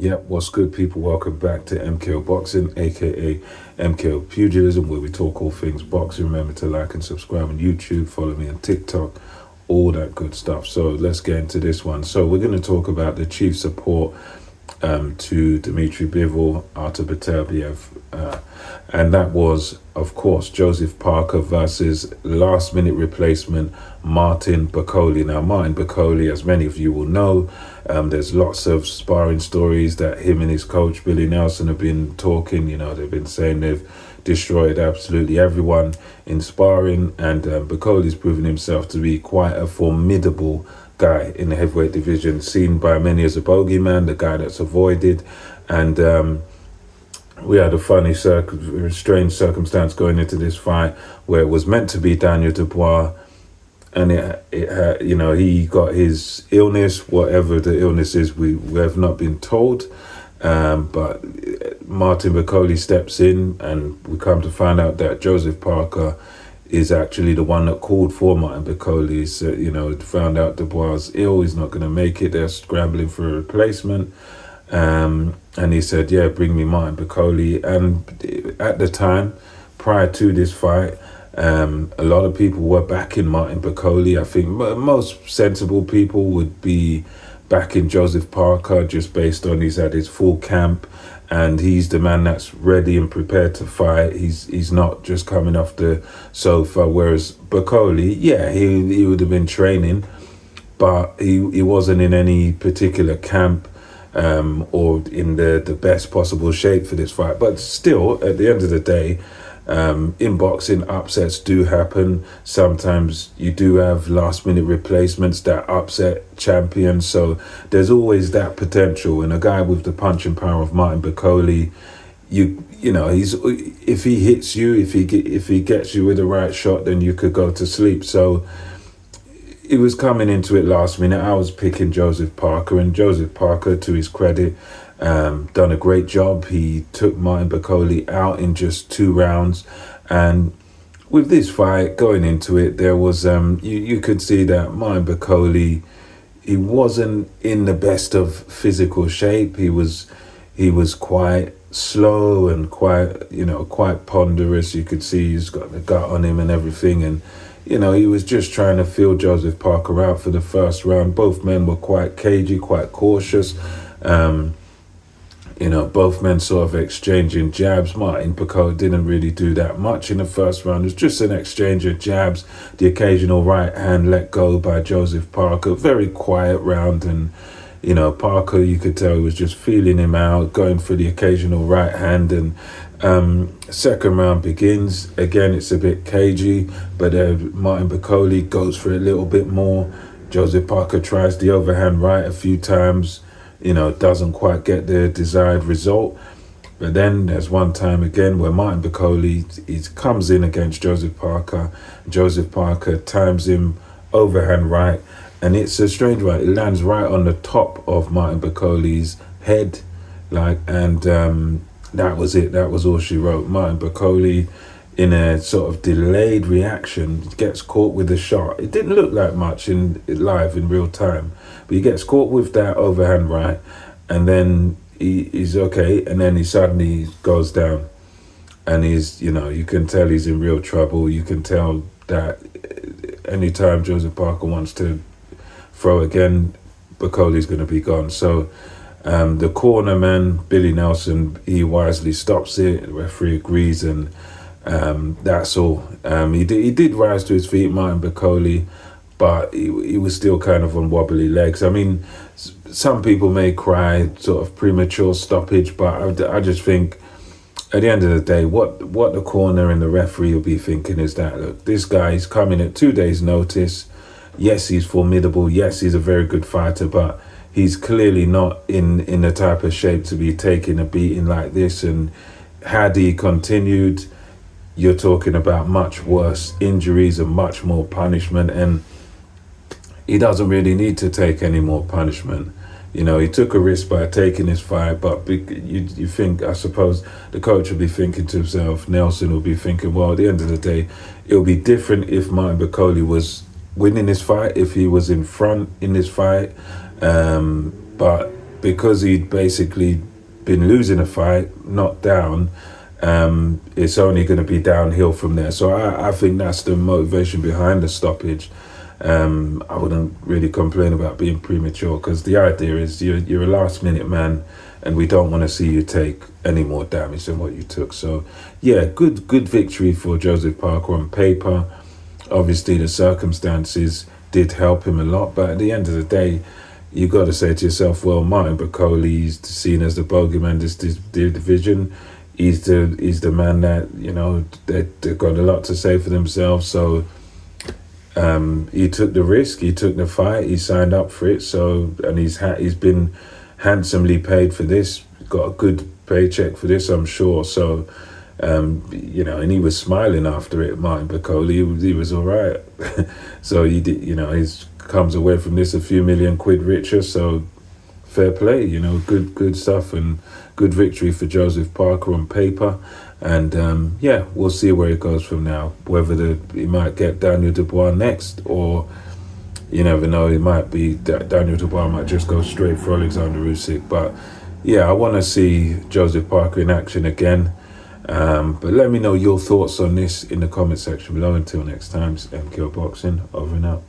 Yep, what's good, people? Welcome back to MKO Boxing, aka MKO Pugilism, where we talk all things boxing. Remember to like and subscribe on YouTube, follow me on TikTok, all that good stuff. So let's get into this one. So we're going to talk about the chief support to Dmitry Bivol, Artur Beterbiev, and that was, of course, Joseph Parker versus last-minute replacement Martin Bakole. Now, Martin Bakole, as many of you will know, there's lots of sparring stories that him and his coach, Billy Nelson, have been talking. You know, they've been saying they've destroyed absolutely everyone in sparring, and Bakole's proven himself to be quite a formidable guy in the heavyweight division, seen by many as a bogeyman, the guy that's avoided. And we had a funny, strange circumstance going into this fight where it was meant to be Daniel Dubois, and he got his illness, whatever the illness is, we have not been told. But Martin Bakole steps in, and we come to find out that Joseph Parker is actually the one that called for Martin Bakole. He's, found out Dubois is ill, he's not going to make it, they're scrambling for a replacement. And he said, yeah, bring me Martin Bakole. And at the time, prior to this fight, a lot of people were backing Martin Bakole. I think most sensible people would be backing Joseph Parker just based on he's had his full camp and he's the man that's ready and prepared to fight. He's not just coming off the sofa. Whereas Bakole, yeah, he would have been training, but he wasn't in any particular camp or in the best possible shape for this fight. But still, at the end of the day, in boxing, upsets do happen. Sometimes you do have last-minute replacements that upset champions. So there's always that potential. And a guy with the punching power of Martin Bakole, he's if he hits you, if he gets you with the right shot, then you could go to sleep. So it was coming into it last minute. I was picking Joseph Parker, and Joseph Parker, to his credit, done a great job. He took Martin Bakole out in just 2 rounds. And with this fight, going into it, there was, you could see that Martin Bakole, he wasn't in the best of physical shape. He was quite slow and quite ponderous. You could see he's got the gut on him and everything. And he was just trying to feel Joseph Parker out for the first round. Both men were quite cagey, quite cautious. Both men sort of exchanging jabs. Martin Bakole didn't really do that much in the first round. It was just an exchange of jabs, the occasional right hand let go by Joseph Parker. Very quiet round, and Parker, you could tell he was just feeling him out, going for the occasional right hand. And second round begins. Again, it's a bit cagey, but Martin Bakole goes for it a little bit more. Joseph Parker tries the overhand right a few times, doesn't quite get the desired result. But then there's one time again where Martin Bakole, he comes in against Joseph Parker. Joseph Parker times him overhand right, and it's a strange one. It lands right on the top of Martin Bakole's head, and that was it. That was all she wrote. Martin Bakole, in a sort of delayed reaction, gets caught with a shot. It didn't look like much live in real time, but he gets caught with that overhand right, and then he's okay, and then he suddenly goes down, and he's, you can tell he's in real trouble. You can tell that anytime Joseph Parker wants to throw again, Bakole's going to be gone. So the corner man, Billy Nelson, he wisely stops it. The referee agrees, and that's all. He did rise to his feet, Martin Bakole, but he was still kind of on wobbly legs. I mean, some people may cry sort of premature stoppage, but I just think at the end of the day, what the corner and the referee will be thinking is that, look, this guy is coming at 2 days' notice. Yes, he's formidable. Yes, he's a very good fighter, but he's clearly not in the type of shape to be taking a beating like this. And had he continued, you're talking about much worse injuries and much more punishment, and he doesn't really need to take any more punishment. He took a risk by taking his fight, but you think, I suppose, the coach will be thinking to himself, Nelson will be thinking, well, at the end of the day, it'll be different if Martin Bakole was winning this fight, if he was in front in this fight. But because he'd basically been losing a fight, knocked down, it's only going to be downhill from there. So I think that's the motivation behind the stoppage. I wouldn't really complain about being premature, because the idea is you're a last minute man, and we don't want to see you take any more damage than what you took. So yeah, good victory for Joseph Parker on paper. Obviously the circumstances did help him a lot, but at the end of the day, you got to say to yourself, well, Martin Bakole, he's seen as the bogeyman this division. He's the man that, you know, they've got a lot to say for themselves. So he took the risk, he took the fight, he signed up for it. So, and he's been handsomely paid for this, got a good paycheck for this, I'm sure. So, you know, and he was smiling after it, Martin Bakole. He was all right. So he did, you know, he's comes away from this a few million quid richer. So fair play, you know, good stuff, and good victory for Joseph Parker on paper. And yeah, we'll see where it goes from now. Whether he might get Daniel Dubois next, or you never know, it might be Daniel Dubois might just go straight for Alexander Usyk. But yeah, I want to see Joseph Parker in action again. But let me know your thoughts on this in the comment section below. Until next time, it's MKO Boxing, over and out.